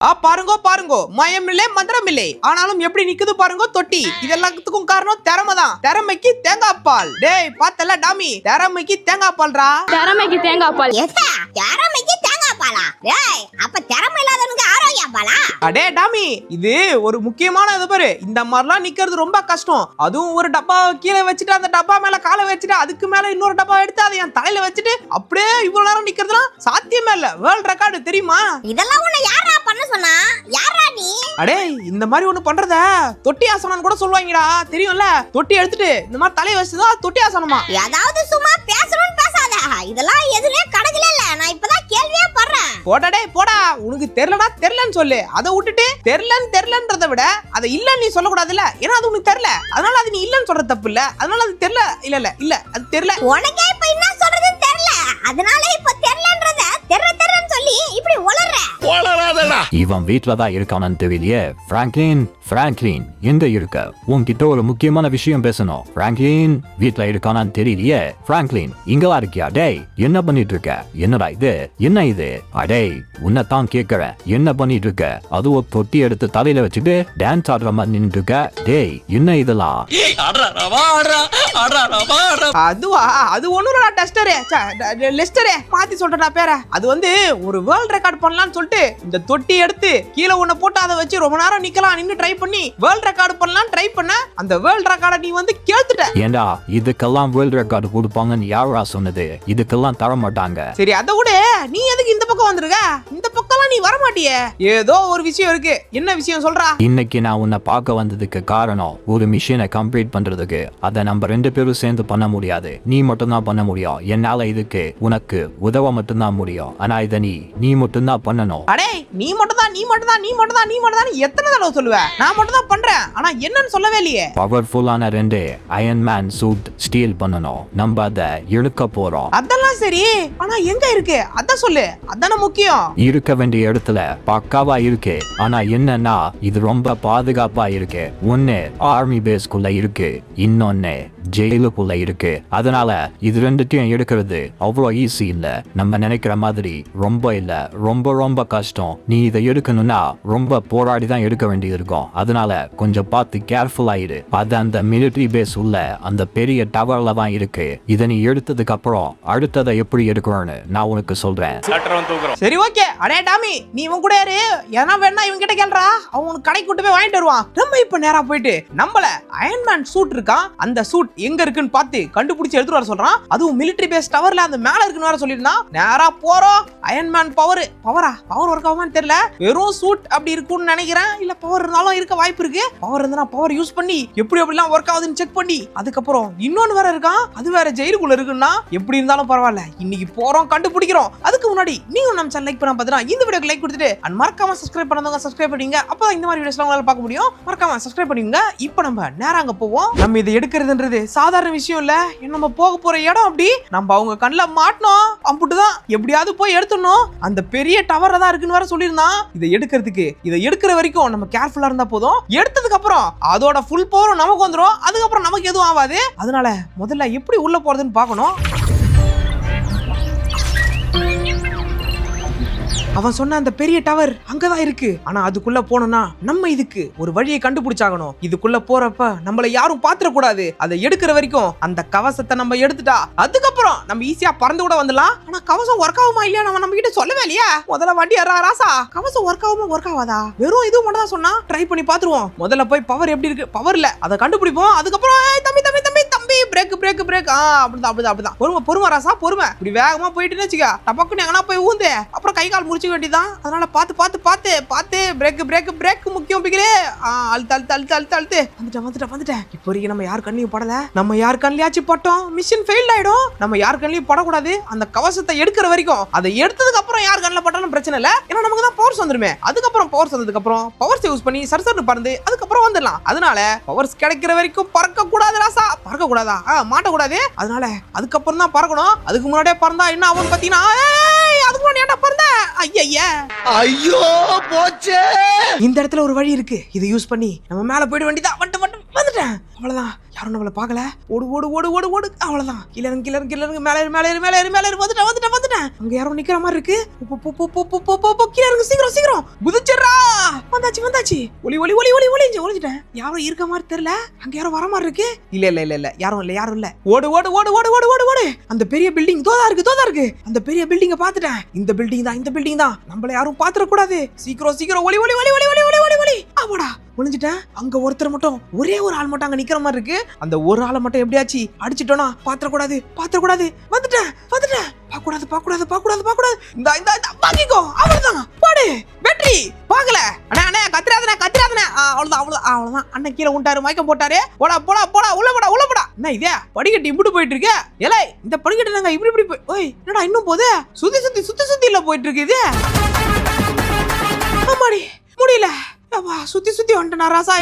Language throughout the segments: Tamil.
பாருங்கோ பாருங்கோ, மயமில்லை மந்திரமில்லை, ஆனாலும் எப்படி நிக்குது பாருங்கோ தொட்டி. இது எல்லாத்துக்கும் காரணம் திறமை தான். திறமைக்கு தேங்காய் பால். டேய் பார்த்தல டாமி, திறமைக்கு தேங்காய் பால்ரா. திறமைக்கு தேங்காய் பால். திறமைக்கு தேங்காய் பாலா? டேய் அப்ப திறமை இல்லாதவனுக்கு ஆரோக்கிய பாலா? அடே டாமி, இது ஒரு முக்கியமான இது பாரு. இந்த மாதிரிலாம் நிக்கிறது ரொம்ப கஷ்டம். அதுவும் ஒரு டப்பா கீழே வச்சுட்டு அந்த டப்பா மேல காலை வச்சுட்டு அதுக்கு மேல இன்னொரு டப்பா எடுத்து அதை என் தலையில வச்சுட்டு அப்படியே இவ்வளவு நேரம் நிக்கிறதுலாம் சாத்தியமே இல்ல. வேர்ல்ட் ரெக்கார்டு தெரியுமா? இதெல்லாம் உன்னை யாரா பண்ண சொன்னா? யாரா நீ? அடே இந்த மாதிரி ஒண்ணு பண்றத தொட்டி ஆசனம் கூட சொல்லுவாங்கடா, தெரியும்ல? தொட்டி எடுத்துட்டு இந்த மாதிரி தலையை வச்சுதான் தொட்டி ஆசனமா. ஏதாவது சும்மா பேசணும்னு பேசாத. இதெல்லாம் எதுலயே கடகல இல்ல. நான் இப்பதான் கேள்வியே பண்றேன். போடா போடா, உனக்கு தெரியலடா தெரியலன்னு சொல்லு. அதை விட்டுட்டு தெரியலன்றத விட அதை இல்லன்னு நீ சொல்லக்கூடாதுல்ல. ஏன்னா அது உனக்கு தெரியல, அதனால அது நீ இல்லன்னு சொல்ற தப்பு இல்ல. அதனால அது தெரியல. இல்ல அது தெரியல. உனக்கே இப்ப என்ன சொல்றதுன்னு தெரியல, அதனால இப்ப தெரியலன்றத தெரியன்னு சொல்லி இப்படி உளறற. இவன் வீட்டுல தான் இருக்கானு தெரியலையே. பிராங்க்லின் எங்க இருக்க? உன்கிட்ட ஒரு முக்கியமான விஷயம் பேசணும். பிராங்க்லின் வீட்டுல இருக்கானு தெரியலையே. பிராங்க்லின் இங்கவா இருக்கியா? டேய் என்ன பண்ணிட்டு இருக்க? என்னடா இது? என்ன இது? அடே உன்னைத்தான் கேட்கிறேன், என்ன பண்ணிட்டு இருக்க? அதுவும் தொட்டி எடுத்து தலையில வச்சுட்டு டான்ஸ் ஆடுற மாதிரி நின்றுட்டு இருக்க. டேய் என்ன இதெல்லாம்? அதுவா? அது ஒண்ணுடா டஸ்டரே, லெஸ்டரே மாத்தி சொல்றடா பேர. அது வந்து ஒரு வேர்ல்ட் ரெக்கார்ட் பண்ணலாம்னு சொல்லிட்டு இந்த தொட்டி எடுத்து கீழே ஒண்ணு போட்டு அதை வச்சு ரொம்ப நேரம் நிக்கலாம் நின்னு ட்ரை பண்ணி வேர்ல்ட் ரெக்கார்டு பண்ணலாம் ட்ரை பண்ண. அந்த வேர்ல்ட் ரெக்கார்டை நீ வந்து கேள்த்துட்ட. ஏண்டா இதுக்கெல்லாம் வேர்ல்ட் ரெக்கார்டு கொடுப்பாங்கன்னு யாரா சொன்னது? இதுக்கெல்லாம் தர மாட்டாங்க. சரி அதை விட நீ எதுக்கு இந்த பக்கம் வந்திருக்க? இந்த பக்கம்லாம் நீ வர மாட்டியே. ஏதோ ஒரு விஷயம் இருக்கு. என்ன விஷயம் சொல்றா? இன்னைக்கு நான் உன்னை பார்க்க வந்ததுக்கு காரணம் ஒரு மிஷினை கம்ப்ளீட் பண்றதுக்கு. அதை நம்ம ரெண்டு பேரும் சேர்ந்து பண்ண முடியாது, நீ மட்டும் தான் பண்ண முடியும். என்னால இதுக்கு உனக்கு உதவ மட்டும்தான் முடியும். ஆனா இதை நீ மட்டும் தான் பண்ணணும். அடே நீ மட்டும் தான் எத்தனை தடவை சொல்லுவ? நான் மட்டும் தான் பண்றேன், ஆனா என்னன்னு சொல்லவே இல்லையே. பவர்ஃபுல்லான 2 அயன் மேன் சூட் ஸ்டீல் பண்ணணும். நம்ம அதை இழுக்க போறோம். அதெல்லாம் சரி, ஆனா எங்க இருக்கு அத சொல்லு, அதான முக்கியம். இருக்க வேண்டிய இடத்துல பக்காவா இருக்கு. ஆனா என்னன்னா இது ரொம்ப பாதுகாப்பா இருக்கு. ஒன்னு ஆர்மி பேஸ்க்குள்ள இருக்கு, இன்னொன்னு ஜெயிலுக்குள்ள இருக்கு. அதனால இது ரெண்டுத்தையும் எடுக்கிறது அவ்வளோ ஈஸி இல்ல. நம்ம நினைக்கிற மாதிரி ரொம்ப கஷ்டம். நீ இதை எடுக்கணும்னா ரொம்ப போராடி தான் எடுக்க வேண்டியது இருக்கும். அதனால கொஞ்சம் பார்த்து கேர்ஃபுல்லா இரு. அது அந்த மிலிட்டரி பேஸ் உள்ள அந்த பெரிய டவர்ல தான் இருக்கு. இதை நீ எடுத்ததுக்கு அப்புறம் அடுத்ததை எப்படி எடுக்கணும்னு நான் உனக்கு சொல்றேன். சரி ஓகே. அடே டாமி, நீ இவன் கூட யாரு? ஏன்னா வேணா இவன் கிட்ட கேள்றா, அவன் கடைக்கு கூட்டு போய் வாங்கிட்டு வருவான். நம்ம இப்ப நேரா போயிட்டு நம்மள அயன்மேன் சூட் இருக்கான், அந்த சூட் எங்க இருக்குன்னு பார்த்து கண்டுபிடிச்சு எடுத்துட்டு வர சொல்றான். அதுவும் மிலிட்டரி பேஸ் டவர்ல அந்த மேல இருக்குன்னு வர சொல்லிருந்தான். நேரா போறோம். அயன்மேன் பவர் ஒர்க் ஆகுமான்னு தெரியல. வெறும் சூட் அப்படி இருக்கும்னு நினைக்கிறேன். இல்ல பவர் இருந்தாலும் இருக்க வாய்ப்பு இருக்கு. பவர் இருந்தா பவர் யூஸ் பண்ணி எப்படிலாம் ஒர்க் ஆகுதுன்னு செக் பண்ணி அதுக்கப்புறம் இன்னொன்னு வேற இருக்கான். அது வேற ஜெயிலுக்குள்ள இருக்குன்னா எப்படி இருந்தாலும் பரவாயில்ல, இன்னைக்கு போறோம் கண்டுபிடிக்கிறோம். அதுக்கு முன்னாடி நீங்க நம்ம சேனல் லைக் பண்ண பார்த்தா இந்த வீடியோக்கு லைக் கொடுத்துட்டு மறக்காம சப்ஸ்கிரைப் பண்ணாதவங்க சப்ஸ்கிரைப் பண்ணீங்க. அப்பதான் இந்த மாதிரி வீடியோஸ்லாம் உங்களால பார்க்க முடியும். மறக்காம சப்ஸ்கிரைப் பண்ணிங்க. இப்போ நம்ம நேரா அங்க போவோம். நம்ம இதை எடுக்கிறதுன்றது சாதாரண விஷயம் இல்ல. நம்ம போக போற இடம் அப்படி நம்ம அவங்க கண்ணுல மாட்டணும். அம்புட்டுதான் எப்படியாவது போய் எடுத்துடணும். அந்த பெரிய டவர் தான் இருக்குன்னு வேற சொல்லியிருந்தான். இதை எடுக்கிற வரைக்கும் நம்ம கேர்ஃபுல்லா இருந்தா போதும். எடுத்ததுக்கு அப்புறம் அதோட ஃபுல் பவரும் நமக்கு வந்துடும். அதுக்கப்புறம் நமக்கு எதுவும் ஆகாது. அதனால முதல்ல எப்படி உள்ள போறதுன்னு பார்க்கணும். அவன் சொன்ன அந்த பெரிய டவர் அங்கதான் இருக்கு. ஆனா அதுக்குள்ள போனோம்னா நம்ம இதுக்கு ஒரு வழியை கண்டுபிடிச்சாகணும். இதுக்குள்ள போறப்ப நம்மள யாரும் பாத்திர கூடாது. அதை எடுக்கிற வரைக்கும் அந்த கவசத்தை நம்ம எடுத்துட்டா அதுக்கப்புறம் நம்ம ஈஸியா பறந்து கூட வந்துடலாம். ஆனா கவசம் ஒர்க் ஆகுமா இல்லையா நம்ம கிட்ட சொல்லவே இல்லையா. முதல்ல வண்டி ராசா, கவசம் ஒர்க் ஆகுமா ஒர்க் ஆகாதா? வெறும் இது மட்டும் தான் சொன்னா. ட்ரை பண்ணி பாத்துருவோம். முதல்ல போய் பவர் எப்படி இருக்கு, பவர் இல்ல அதை கண்டுபிடிப்போம். அதுக்கப்புறம் தம்பி பிரேக் அப்படிதான். பொறுமை ராசா, பொறுமை. இப்படி வேகமா போயிட்டு வச்சுக்க, டபக்குன்னு எங்கன்னா போய் ஊந்து அப்புறம் கை கால் முடிச்சு வேண்டியதான். அதனால பாத்து பிரேக் முக்கியம். பிக்கிறே அழுத்து வந்துட்டேன். இப்போ வரைக்கும் நம்ம யார் கண்ணிலையும் படல. நம்ம யார் கண்ணிலையாச்சும் பட்டோம் மிஷன் ஃபெயில் ஆயிடும். நம்ம யார் கண்ணிலையும் படக்கூடாது. அந்த கவசத்தை எடுக்கிற வரைக்கும், அதை எடுத்ததுக்கு அப்புறம் யார் கண்ணில பட்டாலும் பிரச்சனை இல்ல. ஏன்னா நமக்கு தான் பவர்ஸ் வந்துருமே. அதுக்கப்புறம் பவர்ஸ் வந்ததுக்கு அப்புறம் பவர்ஸ் யூஸ் பண்ணி சரசரன்னு பறந்து அதுக்கப்புறம் வந்துடலாம். அதனால பவர்ஸ் கிடைக்கிற வரைக்கும் பறக்க கூடாது ராசா. பறக்க கூடாதா? மாட்டக்கூடாது. அதனால அதுக்கப்புறம் தான் பறக்கணும். அதுக்கு முன்னாடியே பறந்தா என்ன ஆகும் பாத்தீங்கன்னா, அதுக்கு முன்னாடி பறந்த ஐயோ போச்சே. இந்த இடத்துல ஒரு வழி இருக்கு. இதை யூஸ் பண்ணி நம்ம மேல போயிட வேண்டியதா. வந்துட்டேன். அவ்வளவுதான், யாரும் நம்மள பார்க்கல. ஓடு ஓடு ஓடு ஓடு ஓடு. அவ்வளவுதான், கீழ மேலே வந்துட்டேன். அங்க யாரும் நிக்கிற மாதிரி இருக்கு. கீழ இறங்கு, சீக்கிரம் சீக்கிரம் குதிச்சிடுறா. வந்தாச்சு. ஒளிஞ்சிட்டேன். யாரும் இருக்க மாதிரி தெரியல. அங்க யாரும் வர மாதிரி இருக்கு. இல்ல யாரும் இல்ல. ஓடு. அந்த பெரிய பில்டிங் தோதா இருக்கு. அந்த பெரிய பில்டிங்க பாத்துட்டேன். இந்த பில்டிங் தான். நம்மள யாரும் பாத்துற கூடாது. சீக்கிரம் ஒளி. ஆமாடா, ஒளிஞ்சிட்டேன். அங்க ஒருத்தர் மட்டும், ஒரே ஒரு ஆள் மட்டும் அங்க நிக்கிற மாதிரி இருக்கு. அந்த ஒரு ஆளை மட்டும் எப்படியாச்சு அடிச்சிட்டோனா பாத்திர கூடாது. வந்துட்டேன். பாக்கூடாது. இந்த பாக்கிக்கோ. அவ்வளவுதான், போடு வெற்றி. பாக்கல அண்ணா கத்திராதன. அவ்வளவுதான். அண்ணன் கீழே உண்டாரு, மயக்கம் போட்டாரு. போடா உள்ள போடா. என்ன இதே படிக்கட்டு இப்படி போயிட்டு இருக்கு. ஏலே, இந்த படிக்கட்டு நாங்க இப்படி போய், ஓய் என்னடா இன்னும் போகுது. சுத்தி இல்ல போயிட்டு இருக்கு இது. ஆமாடி, முடியல. சுத்தி வந்துட்டேன் ராசா.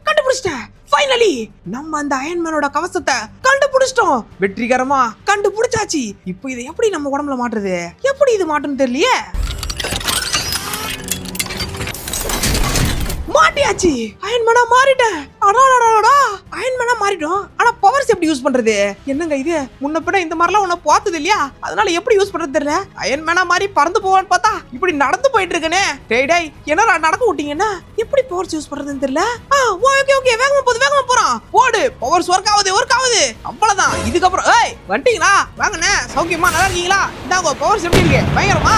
கண்டுபிடிச்சிட்டேன். ஃபைனலி நம்ம அந்த அயன்மேனோட கவசத்தை கண்டுபிடிச்சிட்டோம். வெற்றிகரமா கண்டுபிடிச்சாச்சு. இப்போ இதை எப்படி நம்ம உடம்புல மாட்டுறது? எப்படி இது மாட்டுன்னு தெரியலையே. மாட்டியாச்சு. அயன்மேனா மாறிட்டேன். அயன்மேனா மாறிட்டோம். ஆனா பவர்ஸ் எப்படி யூஸ் பண்றது? என்னங்க இது, முன்ன பின்ன இந்த மாதிரிலாம் உன்ன பார்த்தது இல்லையா? அதனால எப்படி யூஸ் பண்றது தெரியல. அயன்மேனா மாதிரி பறந்து போவான்னு பார்த்தா இப்படி நடந்து போயிட்டு இருக்கனே. டேய் என்னடா நடக்க விட்டீங்கன்னா? எப்படி பவர்ஸ் யூஸ் பண்றதுன்னு தெரியல. ஓகே வேகமா போறான். போடு, பவர்ஸ் ஒர்க் ஆகுது. அவ்வளவுதான். இதுக்கப்புறம் வந்துட்டீங்களா? வாங்கண்ணே, சௌக்கியமா நல்லா இருக்கீங்களா? இந்தாங்க பவர்ஸ் எப்படி இருக்கு? பயங்கரமா.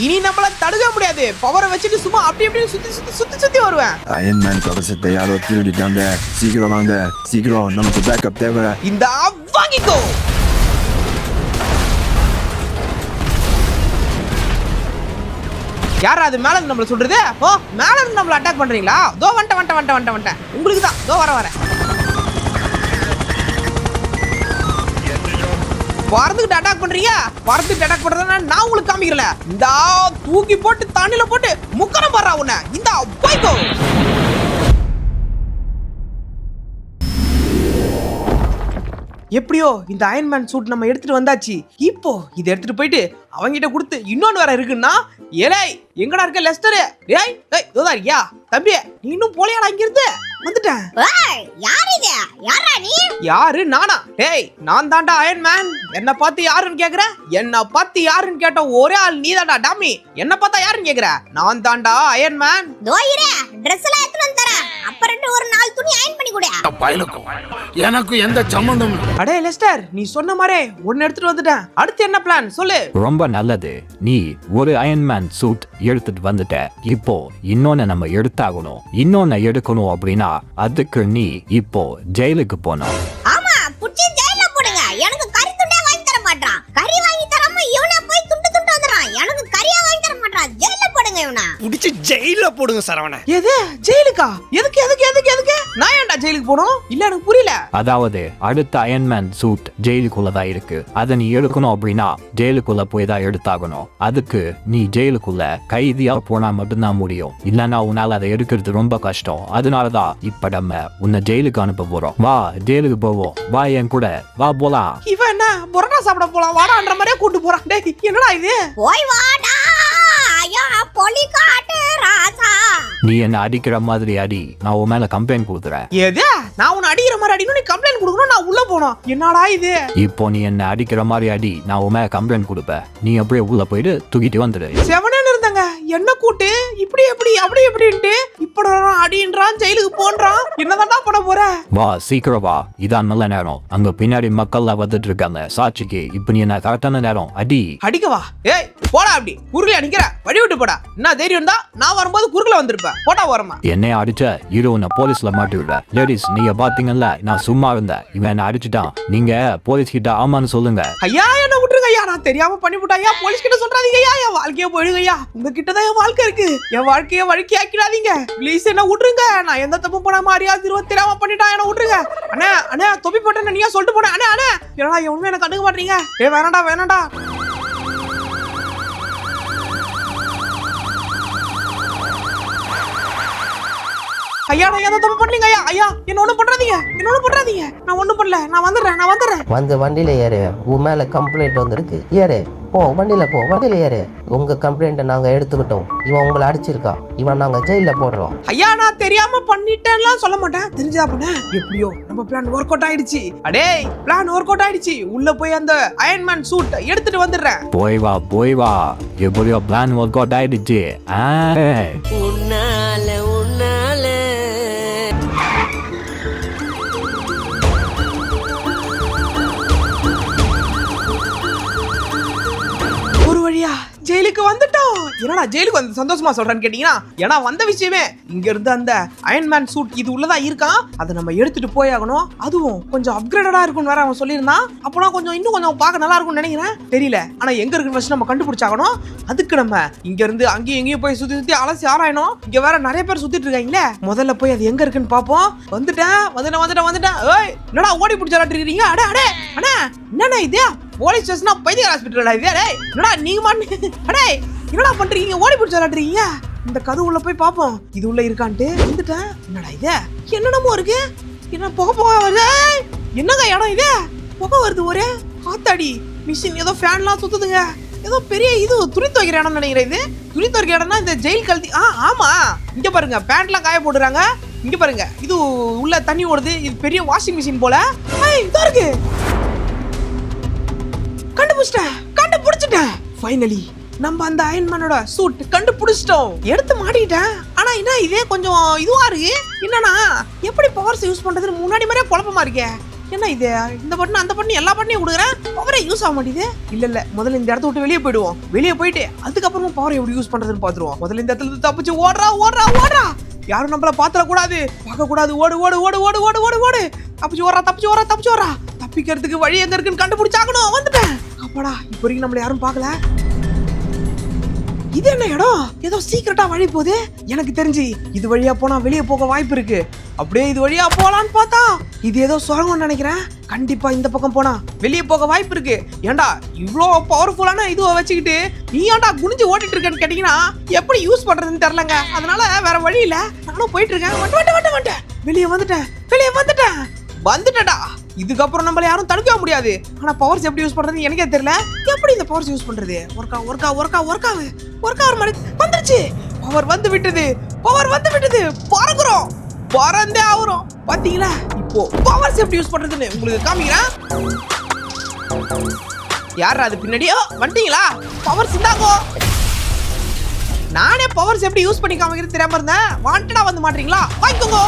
இனி நம்மள தடுக்க முடியாது. பவரை வச்சுட்டு சும்மா அப்படி சுத்தி வருவேன். அயன்மேன் கவசத்தை யாரோ திருடிட்டாங்க. சீக்கிரம் வாங்க, நமக்கு பேக்கப் தேவை. இந்த வாங்கிக்கோ. யாரா அது மேல இருந்து நம்மள சொல்றது? மேல இருந்து நம்மள அட்டாக் பண்றீங்களா? தோ வந்துட்டேன். உங்களுக்கு தான் தோ வரேன். பறந்துகிட்டு அட்டாக் பண்றதுன்னா நான் உங்களுக்கு காமிக்கல. இந்த தூக்கி போட்டு தண்ணில போட்டு முக்கரம் பண்றா உன்னை. இந்த போய்க்கோ. எப்படியோ இந்த அயன்மேன் சூட் நம்ம எடுத்துட்டு வந்தாச்சு. இப்போ இதை எடுத்துட்டு போயிட்டு அவங்கிட்ட கொடுத்து இன்னொன்னு வேற இருக்குன்னா, ஏலே எங்கடா இருக்க லெஸ்டர்? தோதா இருக்கியா தம்பி? நீ இன்னும் போலையாடா? இங்க இருந்து வந்துட்டேன். யாரு? நானா? டேய் நான் தான்டா அயன்மேன். என்ன பார்த்து யாருன்னு கேக்குற? என்ன பார்த்து யாருன்னு கேட்ட ஒரே ஆள் நீ தான்டா டாமி. என்ன பார்த்தா யாருன்னு கேக்குற? நான் தான்டா அயன்மேன். ட்ரெஸ் எல்லாம் எடுத்து வந்து தரேன். அப்புறம் ஒரு 4 துணி அயன் பண்ணி கொடு. எனக்கு எந்த சம்பந்தம்? அடே லெஸ்டர், நீ சொன்ன மாதிரி ஒன்னு எடுத்துட்டு வந்துட்டேன். அடுத்து என்ன பிளான் சொல்லு. ரொம்ப நல்லது. நீ ஒரு அயன்மேன் சூட் எடுத்துட்டு வந்துட்ட. இப்போ இன்னொன்னு நம்ம எடுத்தாகணும். இன்னொன்னு எடுக்கணும் அப்படின்னா அதுக்கு நீ இப்போ ஜெயிலுக்கு போனோம். ஆமா, புடிச்சு ஜெயில போடுங்க. எனக்கு கறி துண்டே வாங்கி தர மாட்டான். கறி வாங்கி தராம இவனா போய் துண்டு வந்துறான். எனக்கு கறியா வாங்கி தர மாட்டான். ஜெயில போடுங்க இவனா. புடிச்சு ஜெயில போடுங்க சரவண. எது ஜெயிலுக்கா? எதுக்கு? நான் ஏன்டா ஜெயிலுக்கு போறோம்? இல்ல எனக்கு புரியல. அதாவது அடுத்த அயன்மேன் சூட் ஜெயிலுக்குள்ளதான் இருக்கு. அதை நீ எடுக்கணும் அப்படின்னா ஜெயிலுக்குள்ள போய் தான் எடுத்தாகணும். அதுக்கு நீ ஜெயிலுக்குள்ள கைதியா போனா மட்டும்தான் முடியும். இல்லன்னா உன்னால அதை எடுக்கிறது ரொம்ப கஷ்டம். அதனாலதான் இப்ப நம்ம உன்னை ஜெயிலுக்கு அனுப்ப போறோம். வா ஜெயிலுக்கு போவோம். வா என் கூட வா போலாம். இவன் என்ன புரோட்டா சாப்பிட போலாம் வாடான்ற மாதிரியே கூட்டு போறான். டேய் என்னடா இது? போய் வாடா. ஐயா பொலி காட்டு ராசா. நீ என்ன அடிக்கிற மாதிரி அடி, நான் உன் மேல கம்ப்ளைண்ட் கொடுத்துறேன். எது? நான் உன்னை அடிக்கிற மாதிரி அடிக்கணும், நீ கம்ப்ளைண்ட் கொடுக்கணும், நான் உள்ள போனோம். என்னடா இது? இப்போ நீ என்ன அடிக்கிற மாதிரி அடி, நான் உன் மேல கம்ப்ளைண்ட் கொடுப்பேன். நீ அப்படியே உள்ள போயிட்டு தூக்கிட்டு வந்துடு. செவனேன்னு இருந்தாங்க. என்ன கூட்டு இப்படி அப்படி எப்படின்ட்டு இப்ப அடின்றான், ஜெயிலுக்கு போன்றான். என்னதான்டா பண்ண போற? வா சீக்கிரம் வா. இதான் நல்ல நேரம். அங்க பின்னாடி மக்கள் வந்துட்டு இருக்காங்க சாட்சிக்கு. இப்ப நீ என்ன கரெக்டான நேரம் அடி. அடிக்கவா? ஏய் போடா, அப்படி குறுகல அடிக்கிற வழி விட்டு போடா. என்ன தைரியம் தான்? நான் வரும்போது குறுகல வந்திருப்பேன். போடா வரமா. என்னைய அடிச்ச இரு உன்னை போலீஸ்ல மாட்டி விட. லேடிஸ் நீங்க பாத்தீங்கல்ல, நான் சும்மா இருந்தேன். இவன் என்ன அடிச்சுட்டான். நீங்க போலீஸ் கிட்ட ஆமான்னு சொல்லுங்க. ஐயா என்ன விட்டுருங்க ஐயா, நான் தெரியாம பண்ணிவிட்டேன் ஐயா. போலீஸ் கிட்ட சொல்றாதீங்க ஐயா. என் வாழ்க்கைய போயிடுங்க ஐயா. உங்ககிட்டதான் என் வாழ்க்கை இருக்கு. என் வாழ்க்கைய வழுக்கி ஆக்கிடாதீங்க ப்ளீஸ். என்ன விட்டுருங்க. நான் எந்த தப்பு பண்ண மாதிரியா தெரியாம பண்ணிட்டான். என்ன விட்டுருங்க. அண்ணே தொப்பி போட்டேன் நீயா சொல்லிட்டு போனேன். அண்ணே என்னடா எவனுமே என்ன கண்டுக்க மாட்டீங்க. வேணாண்டா. ஐயா நான் எந்த தப்பு பண்ணீங்க ஐயா. ஐயா என்ன ஒண்ணும் பண்றாதீங்க. நான் ஒண்ணும் பண்ணல. நான் வந்துடுறேன். வந்து வண்டியில ஏறு. உன் மேல கம்ப்ளைண்ட் வந்திருக்கு. ஏறு போ வண்டியில ஏறு. உங்க கம்ப்ளைண்ட்டை நாங்க எடுத்துக்கிட்டோம். இவன் உங்களை அடிச்சிருக்கான். இவன் நாங்க ஜெயில போடுறோம். ஐயா நான் தெரியாம பண்ணிட்டேன்லாம் சொல்ல மாட்டேன். தெரிஞ்சா பண்ண எப்படியோ நம்ம பிளான் ஒர்க் அவுட் ஆயிடுச்சு. அடே பிளான் ஒர்க் அவுட் ஆயிடுச்சு. உள்ள போய் அந்த அயன்மேன் சூட் எடுத்துட்டு வந்துடுறேன். போய் வா எப்படியோ பிளான் ஒர்க் அவுட் ஆயிடுச்சு. உன்னால ஒரு வழியா ஜெயிலுக்கு வந்துட்டோம். என்னடா ஜெயிலுக்கு வந்து சந்தோஷமா சொல்றேன்னு கேட்டீங்கன்னா, ஏன்னா வந்த விஷயமே இங்க இருந்து அந்த அயன்மேன் சூட் இது உள்ளதா இருக்கான். அதை நம்ம எடுத்துட்டு போயாகணும். அதுவும் கொஞ்சம் அப்கிரேடடா இருக்கும்னு வேற அவன் சொல்லியிருந்தான். அப்போனா இன்னும் கொஞ்சம் பார்க்க நல்லா இருக்கும்னு நினைக்கிறேன். தெரியல, ஆனா எங்க இருக்குன்னு ஃபர்ஸ்ட் நம்ம கண்டுபிடிச்சாகணும். அதுக்கு நம்ம இங்க இருந்து அங்கேயும் எங்கேயும் போய் சுத்தி அலசி ஆராயணும். இங்க வேற நிறைய பேர் சுத்திட்டு இருக்காங்களே, முதல்ல போய் அது எங்க இருக்குன்னு பாப்போம். வந்துட்டேன். ஏய் என்னடா ஓடி பிடிச்சாட்டு இருக்கீங்க? அடே என்னண்ணா இது போலீஸ் ஸ்டேஷனா பைத்திய ஹாஸ்பிட்டலா இது? என்னடா நீங்க அடே என்னடா பண்றீங்க? ஓடி பிடிச்சு விளையாடுறீங்க. இந்த கதவு உள்ள போய் பாப்போம் இது உள்ள இருக்கான்ட்டு. வந்துட்டேன். என்னடா இது என்னென்னமோ இருக்கு? என்ன புகை வருது? என்னங்க இடம் இது? புகை வருது ஒரே. காத்தாடி மிஷின் ஏதோ ஃபேன்லாம் சுத்துதுங்க. ஏதோ பெரிய இது துணி துவைக்கிற இடம் நினைக்கிறேன். இது துணி துவைக்கிற இடம்னா இந்த ஜெயில் கல்தி. ஆமா இங்க பாருங்க பேண்ட்லாம் காய போடுறாங்க. இங்க பாருங்க இது உள்ள தண்ணி ஓடுது. இது பெரிய வாஷிங் மிஷின் போல. இதோ இருக்கு. கண்டுபிடிச்சிட்டேன். ஃபைனலி நம்ம அந்த அயன்மேனோட சூட் கண்டுபிடிச்சிட்டோம். எடுத்து மாட்டிட்டேன். ஆனா என்ன இதே கொஞ்சம் இதுவா இருக்கு. என்னன்னா எப்படி பவர்ஸ் யூஸ் பண்றதுன்னு முன்னாடி மாதிரியே குழப்பமா இருக்கே. என்ன இது இந்த பட்டன் அந்த பட்டன் எல்லா பட்டனையும் கொடுக்குறேன். பவரே யூஸ் ஆக மாட்டேது. இல்ல முதல்ல இந்த இடத்த விட்டு வெளியே போயிடுவோம். வெளியே போயிட்டு அதுக்கப்புறமா பவர் எப்படி யூஸ் பண்றதுன்னு பாத்துருவோம். முதல்ல இந்த இடத்துல தப்பிச்சு ஓடுறா. யாரும் நம்மள பாத்திர கூடாது, பார்க்க கூடாது. ஓடு தப்பிச்சு ஓடுறா. தப்பிக்கிறதுக்கு வழி எங்க இருக்குன்னு கண்டுபிடிச்சாகணும். வந்துட்டேன். அப்பாடா இப்போ வரைக்கும் நம்மள யாரும் பார்க்கல. இது என்ன இடம்? ஏதோ சீக்கிரட்டா வழி போகுது. எனக்கு தெரிஞ்சு இது வழியா போனா வெளியே போக வாய்ப்பு இருக்கு. அப்படியே இது வழியா போலான்னு பார்த்தா இது ஏதோ சுரங்கம்னு நினைக்கிறேன். கண்டிப்பா இந்த பக்கம் போனா வெளியே போக வாய்ப்பு இருக்கு. ஏன்டா இவ்வளோ பவர்ஃபுல்லான இதுவை வச்சுக்கிட்டு நீ ஏன்டா குனிஞ்சு ஓட்டிட்டு இருக்கேன்னு கேட்டீங்கன்னா எப்படி யூஸ் பண்றதுன்னு தெரியலங்க. அதனால வேற வழி இல்ல, நானும் போயிட்டு இருக்கேன். வந்துட்டேன். வெளியே வந்துட்டேன்டா. இதுக்கப்புறம் நம்மள யாரும் தடுக்க முடியாது. ஆனா பவர்ஸ் எப்படி யூஸ் பண்றது எனக்கே தெரியல. எப்படி இந்த பவர்ஸ் யூஸ் பண்றது? ஒர்க் மாதிரி வந்துருச்சு. பவர் வந்து விட்டது. பறந்தே ஆவறோம். பாத்தீங்களா? இப்போ பவர்ஸ் எப்படி யூஸ் பண்றதுன்னு உங்களுக்கு காமிக்கிறேன். யாரா அது பின்னாடியோ வந்துட்டீங்களா? பவர்ஸ் இந்தாங்கோ. நானே பவர்ஸ் எப்படி யூஸ் பண்ணி காமிக்கிறது தெரியாம இருந்தேன். வாண்டடா வந்து மாட்டீங்களா? வாங்கிக்கோங்க.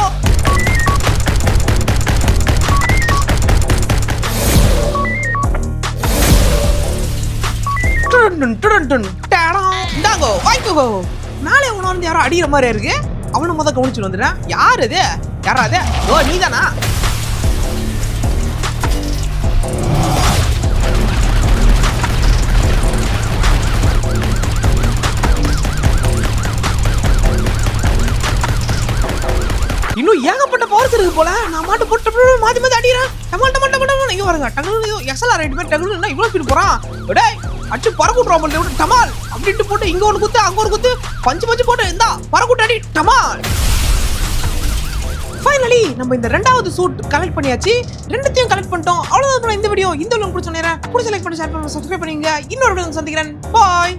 நாளே உணர்ந்து யாரோ அடிக்கிற மாதிரி இருக்கு. அவனை முத கவனிச்சு வந்துட்டேன். யாரு இது? யாராவது? ஓ நீதானா? இன்னும் ஏகப்பட்ட பவர்ஸ் இருக்கு போல. நான் மாட்டு போட்டு மாத்தி அடிக்கிறேன். டமால் இங்க பாருங்க. டகுனு எக்ஸலர் ரைட் பண்ணி டகுனு இவ்வளவு ஸ்பீட் போறான். டேய் அச்சு பறக்குட்றோம் போல. டமால் அப்படிட்டு போட்டு இங்க ஒரு குத்து அங்க ஒரு குத்து பஞ்சு போட்டு இந்தா பறக்குட்டு அடி டமால். ஃபைனலி நம்ம இந்த ரெண்டாவது சூட் கலெக்ட் பண்ணியாச்சு. ரெண்டுத்தையும் கலெக்ட் பண்ணிட்டோம். அவ்வளவுதான் இந்த வீடியோ. இந்த வீடியோ பிடிச்ச நேரம் பிடிச்ச லைக் பண்ணி ஷேர் பண்ணி சப்ஸ்கிரைப் பண்ணுங்க. இன்னொரு வீடியோ சந்திக்கிறேன். பாய்.